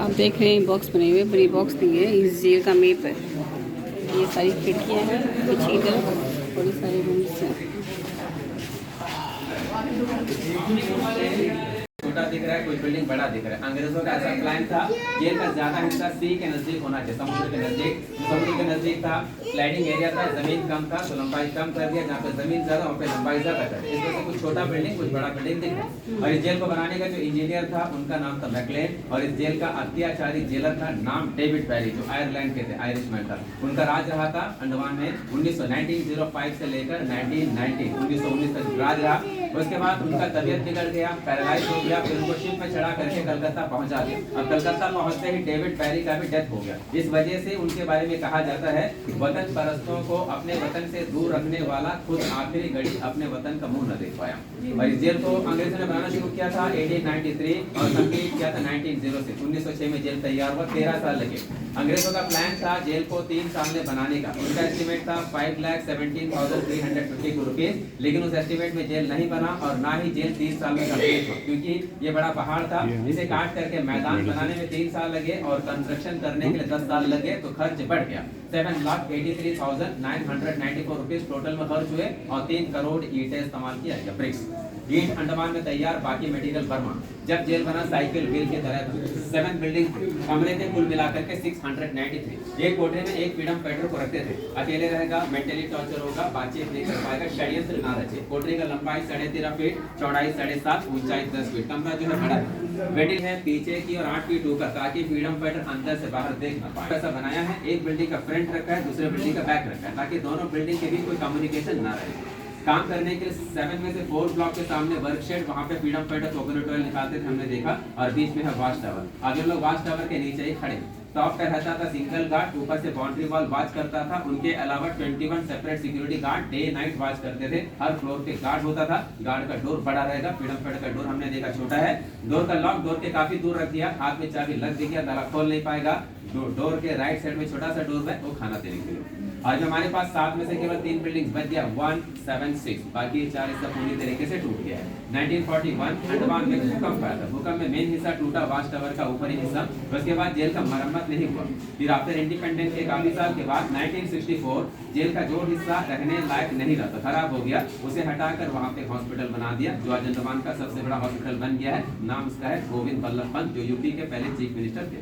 आप देख रहे हैं बॉक्स बने हुए, बड़ी बॉक्स दी है। इस जेल का मैप है। ये सारी खिड़कियां हैं पीछे की तरफ, बड़ी सारी रूम्स हैं। छोटा दिख रहा है, कोई बिल्डिंग बड़ा दिख रहा है। अंग्रेजों का ऐसा प्लान था, जेल का ज्यादा हिस्सा सी के नजदीक होना चाहिए, समुद्र के नजदीक। समुद्र के नजदीक था, स्लाइडिंग एरिया था, जमीन कम था तो लंबाई कम कर दिया, जहाँ पे जमीन ज्यादा वहाँ पे लंबाई ज्यादा कर दिया। इस वजह से कुछ छोटा बिल्डिंग कुछ बड़ा बिल्डिंग दिख रहा है। और इस जेल को बनाने का जो इंजीनियर था उनका नाम था मैकलेन, और इस जेल का अत्याचारी जेलर था नाम डेविड पैरी, जो आयरलैंड के थे, आयरिशमैन था। उनका राज रहा था अंडमान में 1905 से लेकर 1919 तक राज रहा। उसके बाद उनका तबियत बिगड़ गया, पैरालाइज हो गया, फिर उनको शिप में चढ़ा करके कलकत्ता पहुंचा दिया। और कलकत्ता पहुंचते ही डेविड पैरी का भी डेथ हो गया। इस वजह से उनके बारे में कहा जाता है कि वतन परस्तों को अपने वतन से दूर रखने वाला खुद आखिरी घड़ी अपने वतन का मुंह न देख पाया। और इस जेल को अंग्रेजों ने बनाना शुरू किया था 1893 और कंप्लीट किया था 1906। 1906 में जेल तैयार हुआ, 13 साल लगे। अंग्रेजों का प्लान था जेल को 3 साल में बनाने का। उनका एस्टिमेट था 5,17,350 रुपीज, लेकिन उस एस्टिमेट में जेल नहीं बना और ना ही जेल 30 साल में कंप्लीट हो, क्योंकि ये बड़ा पहाड़ था जिसे काट करके मैदान बनाने में 3 साल लगे और कंस्ट्रक्शन करने के लिए 10 साल लगे, तो खर्च बढ़ गया। 7,83,994 रुपीज टोटल में खर्च हुए और 3 करोड़ ईंटें इस्तेमाल किया गया, ब्रिक्स। ईंट अंडमान में तैयार, बाकी मटेरियल बर्मा। जब जेल बना साइकिल व्हील की तरह था। 7 बिल्डिंग कमरे थे कुल मिलाकर के 693। एक कोठरी में एक फ्रीडम फाइटर को रखते थे। अकेले रहेगा, मेंटली टॉर्चर होगा, बातचीत नहीं कर पाएगा, षड्यंत्र ना रचे। कोठरी का लंबाई 13.5 फीट, चौड़ाई 7.5, ऊंचाई 10 फीट। कमरा जो है बड़ा है, वेटिंग है पीछे की और 8 फीट ऊपर, ताकि फ्रीडम फाइटर अंदर से बाहर देख ना पाए। ऐसा बनाया है, एक बिल्डिंग का फ्रंट रखा है, दूसरे बिल्डिंग का बैक रखा है, ताकि दोनों बिल्डिंग के बीच कोई कम्युनिकेशन ना रहे। काम करने के लिए 7 में से 4 ब्लॉक के सामने वर्क शेड, वहाँ पे फ्रीडम फाइटर कोकोनट ऑयल निकालते थे, हमने देखा। और बीच में है वॉच टावर। आगे लोग वॉच टावर के नीचे ही खड़े। टॉप पे रहता था सिंगल गार्ड, ऊपर से बाउंड्री वॉल वॉच करता था। उनके अलावा 21 separate security guard day night watch करते थे। हर फ्लोर पे गार्ड होता था। गार्ड का डोर बड़ा रहेगा, फ्रीडम फाइटर का डोर हमने देखा छोटा है। डोर का लॉक डोर के काफी दूर रख दिया, हाथ में चाबी लग गया, ताला खोल नहीं पाएगा। डोर के राइट साइड में छोटा सा डोर है, वो खाना देने के लिए। आज हमारे पास 7 में से केवल 3 बिल्डिंग्स बच गया, 176, बाकी 4 हिस्सा पूरी तरीके से टूट गया है। 1941 अंडमान में भूकंप आया था। भूकंप में मेन हिस्सा टूटा, वॉच टावर का ऊपरी हिस्सा। उसके बाद जेल का मरम्मत नहीं हुआ। फिर आफ्टर इंडिपेंडेंस के काफी साल के बाद 1964 जेल का जो हिस्सा रहने लायक नहीं रहा, खराब हो गया, उसे हटाकर वहाँ पे हॉस्पिटल बना दिया, जो आज अंडमान का सबसे बड़ा हॉस्पिटल बन गया है। नाम उसका है गोविंद बल्लभ पंत, जो यूपी के पहले चीफ मिनिस्टर थे।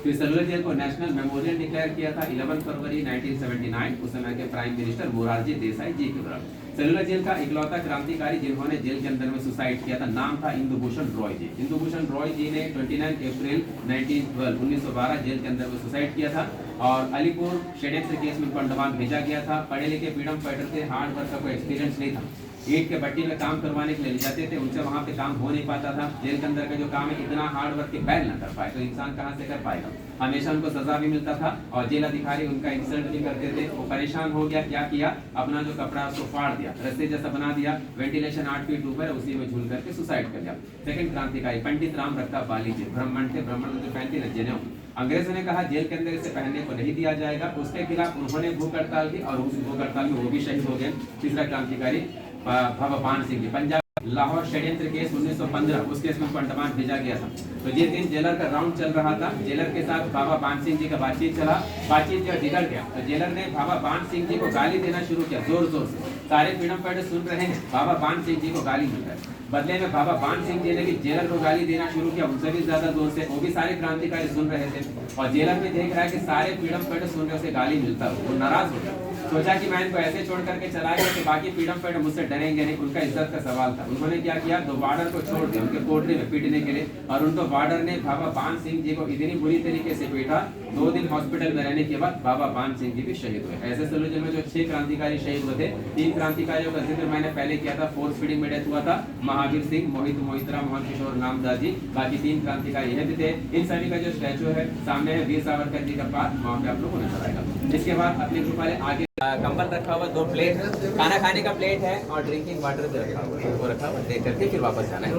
फिर सेलुलर जेल को नेशनल मेमोरियल डिक्लेयर किया था 11 फरवरी 1979, उस समय के प्राइम मिनिस्टर मोरारजी देसाई जी के द्वारा। सेलुलर जेल का इकलौता क्रांतिकारी जिन्होंने जेल के अंदर में सुसाइड किया था, नाम था इंदुभूषण रॉय जी। इंदुभूषण रॉय जी ने 29 अप्रैल 1912 जेल के अंदर में सुसाइड किया था। और अलीपुर षड्यंत्र केस में अंडमान भेजा गया था। पढ़े लिखे फ्रीडम फाइटर थे, हार्ड वर्क का कोई एक्सपीरियंस नहीं था। ईंट के भट्टी में काम करवाने के लिए ले जाते थे, उनसे वहाँ पे काम हो नहीं पाता था। जेल के अंदर का जो काम है इतना हार्ड वर्क के बैग ना कर पाए तो इंसान कहाँ से कर पाएगा। हमेशा उनको सजा भी मिलता था और जेल अधिकारी उनका इंसल्ट भी करते थे। वो परेशान हो गया, क्या किया, अपना जो कपड़ा उसको फाड़ दिया, रस्से जैसा बना दिया, वेंटिलेशन 8 फीट ऊपर, उसी में झूल करके सुसाइड कर लिया। सेकंड क्रांतिकारी पंडित राम रक्ता बाली जी, ब्राह्मण थे, ब्राह्मण जो पहनते न जनेऊ। अंग्रेजों ने कहा जेल के अंदर इसे पहनने को नहीं दिया जाएगा, उसके खिलाफ उन्होंने भूख हड़ताल की और उस भूख हड़ताल में वो भी शहीद हो गए। तीसरा क्रांतिकारी भगवान सिंह जी, पंजाब लाहौर षड्यंत्र केस 1915, उस केस में अंडमान भेजा गया था। तो ये दिन जेलर का राउंड चल रहा था, जेलर के साथ बाबा बान सिंह जी का बातचीत चला। बातचीत जो बिगड़ गया तो जेलर ने बाबा बान सिंह जी को गाली देना शुरू किया, जोर जोर से। सारे फ्रीडम फाइटर सुन रहे हैं, बाबा बान सिंह जी को गाली मिल रहा है। बदले में बाबा बान सिंह जी ने भी जेलर को गाली देना शुरू किया, उनसे भी ज्यादा जोर से। वो भी सारे क्रांतिकारी सुन रहे थे और जेलर में देख रहा है कि सारे फ्रीडम फाइटर सुन रहे, उसे गाली मिलता है, वो नाराज हो गया। सोचा कि मैं इनको ऐसे छोड़ करके चला गया कि बाकी फ्रीडम फाइटर मुझसे डरेंगे नहीं, उनका इज्जत का सवाल था। उन्होंने क्या किया, 2 वार्डर को छोड़ दिया उनके कोठरी में पीटने के लिए, और उनको वार्डर ने बाबा बान सिंह जी को इतनी बुरी तरीके से पीटा, 2 दिन हॉस्पिटल में रहने के बाद बाबा बान सिंह जी भी शहीद हुए। ऐसे सेलुलर जेल में जो 6 क्रांतिकारी शहीद हुए थे, 3 क्रांतिकारियों का जिक्र मैंने पहले किया था, फोर्स फीडिंग में डेथ हुआ था, महावीर सिंह, मोहितराम, मोहन किशोर नामदास जी, बाकी 3 क्रांतिकारी यह भी थे। इन सभी का जो स्टैचू है सामने है, वीर सावरकर जी का पार्क, वहाँ पे आप लोगों को नजर आएगा। इसके बाद अपने ग्रुप वाले आगे कंबल रखा हुआ, 2 प्लेट, खाना खाने का प्लेट है और ड्रिंकिंग वाटर भी रखा हुआ है, वो रखा हुआ, देख करके फिर वापस जाना है।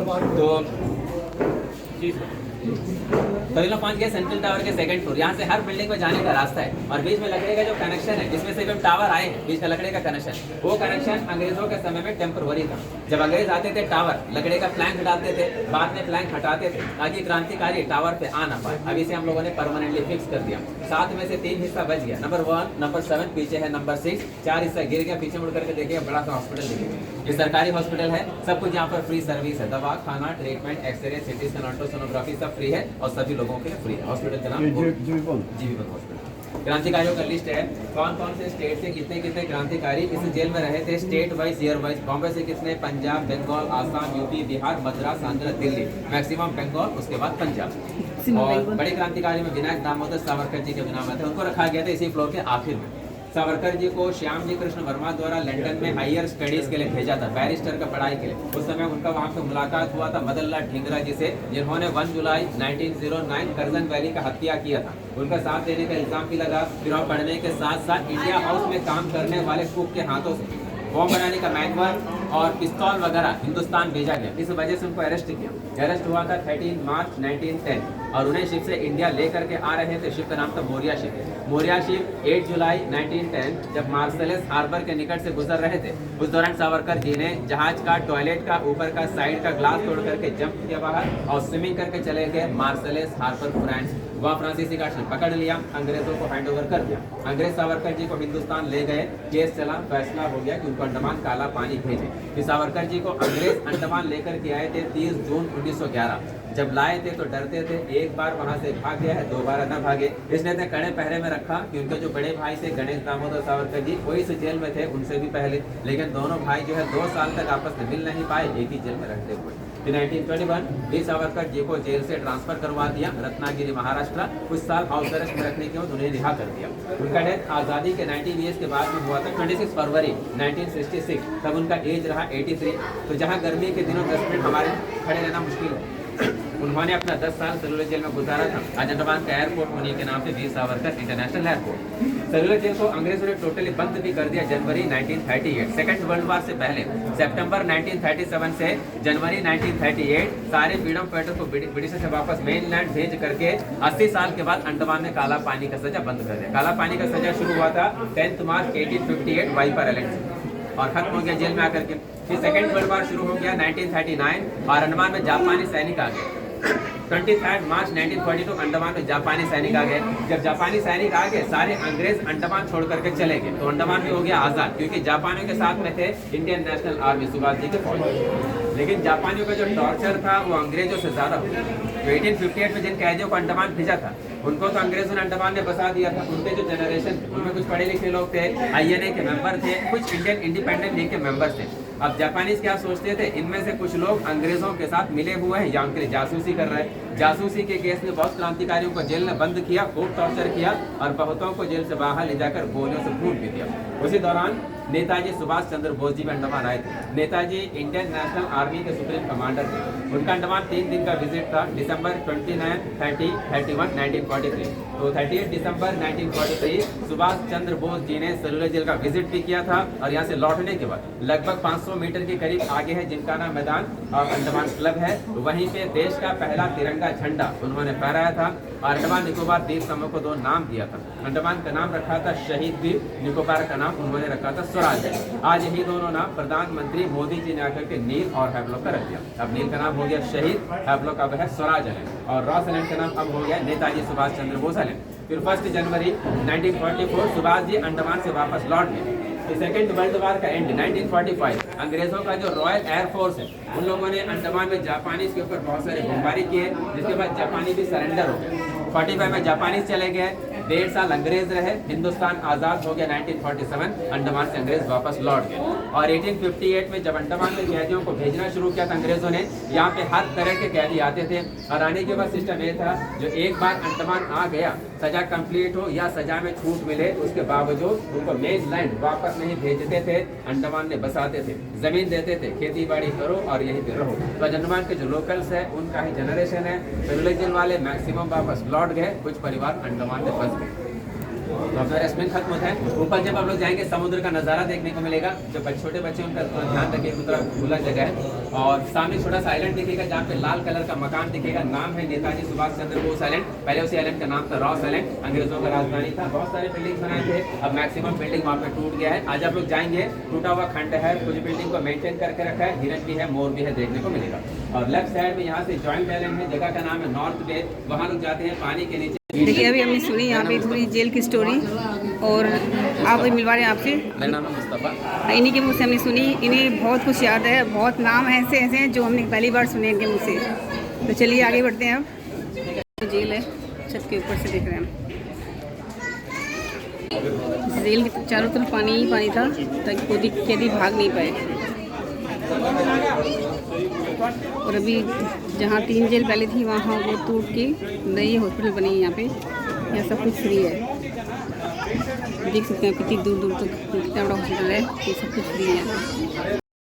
तो तो ये लोग पहुंच गए सेंट्रल टावर के सेकंड फ्लोर। यहाँ से हर बिल्डिंग में जाने का रास्ता है और बीच में लकड़ी का जो कनेक्शन है जिसमें से हम टावर आए हैं, बीच का लकड़ी का कनेक्शन, वो कनेक्शन अंग्रेजों के समय में टेम्पररी था। जब अंग्रेज आते थे टावर लकड़ी का प्लैंक हटाते थे, बाद में प्लैंक हटाते थे ताकि क्रांतिकारी टावर पे आ ना पाए। अभी से हम लोगों ने परमानेंटली फिक्स कर दिया। 7 में से 3 हिस्सा बच गया, नंबर 1, नंबर 7 पीछे है, नंबर 6 4 हिस्सा गिर गया। पीछे मुड़ करके देखिए बड़ा सा हॉस्पिटल देखिए, ये सरकारी हॉस्पिटल है। सब कुछ यहाँ पर फ्री सर्विस है, दवा, खाना, treatment, X-ray, CT scan, ultrasonography सब फ्री है और सभी लोगों के लिए फ्री है। हॉस्पिटल का नाम जीवीपंत हॉस्पिटल। क्रांतिकारियों का लिस्ट है, कौन कौन से स्टेट से कितने कितने क्रांतिकारी इस जेल में रहे थे, state wise, year wise. Bombay से कितने, पंजाब, बंगाल, आसाम, यूपी, बिहार, मद्रास, आंध्र, दिल्ली, मैक्सिमम बंगाल, उसके बाद पंजाब। और बड़े क्रांतिकारी में विनायक दामोदर सावरकर जी के नाम थे, उनको रखा गया था इसी फ्लोर के आखिर में। सावरकर जी को श्याम जी कृष्ण वर्मा द्वारा लंदन में हायर स्टडीज के लिए भेजा था, बैरिस्टर का पढ़ाई के लिए। उस समय उनका वहाँ पे मुलाकात हुआ था मदन लाल ढींगरा जी से, जिन्होंने 1 जुलाई 1909 करजन वैली का हत्या किया था। उनका साथ देने का इल्जाम भी लगा। फिर वहाँ पढ़ने के साथ साथ इंडिया हाउस में काम करने वाले कुक के हाथों से बॉम्ब बनाने का मैनुअल और पिस्तौल वगैरह हिंदुस्तान भेजा गया। इस वजह से उनको अरेस्ट किया। अरेस्ट हुआ था 13 मार्च 1910 और उन्हें शिप से इंडिया लेकर के आ रहे थे। शिप का नाम था मोरिया शिप। मोरिया शिप 8 जुलाई 1910 जब मार्सेलस हार्बर के निकट से गुजर रहे थे, उस दौरान सावरकर जी ने जहाज का टॉयलेट का ऊपर का साइड का ग्लास तोड़ करके जंप किया बाहर और स्विमिंग करके चले गए मार्सेलस हार्बर, फ्रांस। वहाँ फ्रांसीसी गार्ड ने पकड़ लिया, अंग्रेजों को हैंड ओवर कर दिया। अंग्रेज सावरकर जी को हिंदुस्तान ले गए, केस चला, फैसला हो गया कि उनको अंडमान काला पानी भेजे। फिर सावरकर जी को अंग्रेज अंडमान लेकर के आए थे 30 जून 1911। जब लाए थे तो डरते थे, एक बार वहाँ से भाग गया है, दोबारा न भागे, इसलिए ने कड़े पहरे में रखा। क्योंकि जो बड़े भाई थे गणेश दामोदर सावरकर जी, वही से जेल में थे उनसे भी पहले, लेकिन दोनों भाई जो है 2 साल तक आपस में मिल नहीं पाए, एक ही जेल में रहते हुए। फिर 1921 वीर सावरकर जी को जेल से ट्रांसफर करवा दिया रत्नागिरी महाराष्ट्र। कुछ साल हाउस अरेस्ट में रखने के बाद उन्हें रिहा कर दिया। उनका डेथ आज़ादी के 19 ईयर्स के बाद में हुआ था 26 फरवरी 1966। तब उनका एज रहा 83। तो जहाँ गर्मी के दिनों 10 मिनट हमारे खड़े रहना मुश्किल है, उन्होंने अपना 10 साल सेलुलर जेल में गुजारा था। आज अंडमान का एयरपोर्ट उन्हीं के नाम से Veer Savarkar international airport. Cellular jail को अंग्रेजों ने टोटली बंद भी कर दिया जनवरी 1938। सेकंड वर्ल्ड वॉर से पहले सितंबर 1937 से जनवरी 1938 सारे फ्रीडम फाइटर्स को ब्रिटिश से वापस मेनलैंड भेज करके 80 साल के बाद अंडमान में काला पानी का सजा बंद कर दिया। काला पानी का सजा शुरू हुआ था 10 मार्च 1858 वाइपर आइलैंड से और खत्म हो गया जेल में आकर के। फिर सेकेंड वर्ल्ड वॉर शुरू हो गया 1939 और अंडमान में जापानी सैनिक आ गए। 23 मार्च 1942 अंडमान में जापानी सैनिक आ गए। जब जापानी सैनिक आ गए सारे अंग्रेज अंडमान छोड़ करके चले गए, तो अंडमान भी हो गया आज़ाद, क्योंकि जापानियों के साथ में थे Indian national army, Subhash ji के फौज। लेकिन जापानियों का जो टॉर्चर था वो अंग्रेजों से ज़्यादा हो गया। तो 1858 में जिन कैदियों को अंडमान भेजा था उनको तो अंग्रेजों ने अंडमान में बसा दिया था। उनके जो जनरेशन थे उनमें कुछ पढ़े लिखे लोग थे, INA के मेंबर थे, कुछ इंडियन इंडिपेंडेंट लीग के मेंबर थे। अब जापानीज क्या सोचते थे, इनमें से कुछ लोग अंग्रेजों के साथ मिले हुए हैं या उनके लिए जासूसी कर रहे हैं। जासूसी के केस में बहुत क्रांतिकारियों को जेल में बंद किया, खूब टॉर्चर किया और बहुतों को जेल से बाहर ले जाकर गोलियों से भून भी दिया। उसी दौरान नेताजी सुभाष चंद्र बोस जी भी अंडमान आए थे। नेताजी इंडियन नेशनल आर्मी के सुप्रीम कमांडर थे। उनका अंडमान 3 दिन का विजिट था, दिसंबर 29, 30, 31, 1943। तो 38 दिसंबर 1943 सुभाष चंद्र बोस जी ने सेलुलर जेल का विजिट भी किया था और यहाँ से लौटने के बाद लगभग 500 मीटर के करीब आगे है जिनकाना मैदान और अंडमान क्लब है, वहीं पे देश का पहला तिरंगा झंडा उन्होंने फहराया था और अंडमान निकोबार द्वीप समूह को 2 नाम दिया था। अंडमान का नाम रखा था शहीद द्वीप, निकोबार का नाम उन्होंने रखा था स्वराज है। आज यही दोनों नाम प्रधानमंत्री मोदी जी ने आकर के नील और हैवलॉक का रख दिया। अब नील का नाम हो गया शहीद, हैवलॉक अब है स्वराज है और रॉस आइलैंड का नाम अब हो गया नेताजी सुभाष चंद्र बोस आइलैंड। फिर 1 जनवरी 1944 सुभाष जी अंडमान से वापस लौट गए। सेकेंड वर्ल्ड वॉर का एंड 1945 अंग्रेजों का जो रॉयल एयरफोर्स है उन लोगों ने अंडमान में जापानीज के ऊपर बहुत सारे बमबारी किए, जिसके बाद जापानी भी सरेंडर हो गए। 45 में जापानीज चले गए, 1.5 साल अंग्रेज रहे, हिंदुस्तान आज़ाद हो गया 1947, अंडमान से अंग्रेज वापस लौट गए। और 1858 में जब अंडमान में कैदियों को भेजना शुरू किया था अंग्रेजों ने, यहाँ पे हर तरह के कैदी आते थे और आने के बाद सिस्टम ये था जो एक बार अंडमान आ गया, सजा कंप्लीट हो या सजा में छूट मिले उसके बावजूद उनको मेनलैंड वापस नहीं भेजते थे, अंडमान में बसाते थे, जमीन देते थे, खेती बाड़ी करो और यहीं पे रहो। तो अंडमान के जो लोकल्स है उनका ही जनरेशन है। सेलुलर जेल वाले मैक्सिमम वापस लौट गए, कुछ परिवार अंडमान में फंस गए। तो अपना रेस्टोरेंट खत्म होता है। ऊपर जब आप लोग जाएंगे समुद्र का नज़ारा देखने को मिलेगा। जो छोटे बच्चे उनका ध्यान रखिए, पूरा खुला जगह है। और सामने छोटा सा आइलैंड दिखेगा जहाँ पे लाल कलर का मकान दिखेगा। नाम है नेताजी सुभाष चंद्र बोस आइलैंड। पहले उसी आइलैंड का नाम था रॉस आइलैंड, अंग्रेजों का राजधानी था। बहुत सारे बिल्डिंग बनाए थे, अब मैक्सिमम बिल्डिंग वहाँ पे टूट गया है। आज आप लोग जाएंगे, टूटा हुआ खंड है, कुछ बिल्डिंग को मेंटेन करके रखा है, हिरन भी है, मोर भी है, देखने को मिलेगा। और लेफ्ट साइड में यहाँ से जॉइंट आइलैंड है, जगह का नाम है नॉर्थ बे। वहाँ लोग जाते हैं पानी के नीचे। देखिए अभी हमने सुनी यहाँ पे थोड़ी जेल की स्टोरी, और आप अभी मिलवा रहे हैं आपसे। मेरा नाम है मुस्तफ़ा। इन्हीं के मुँह से हमने सुनी, इन्हें बहुत कुछ याद है, बहुत नाम हैं ऐसे ऐसे हैं जो हमने पहली बार सुने इनके मुँह से। तो चलिए आगे बढ़ते हैं। अब जेल है, छत के ऊपर से देख रहे हैं हम। जेल के चारों तरफ पानी ही पानी था ताकि कोई कैदी भाग नहीं पाए। और अभी जहाँ 3 जेल पहले थी वहाँ वो टूट के नई हॉस्पिटल बनी है। यहाँ पे यहाँ सब कुछ फ्री है, देख सकते हैं कितनी दूर दूर तक कितना बड़ा हॉस्पिटल है, ये सब कुछ फ्री है।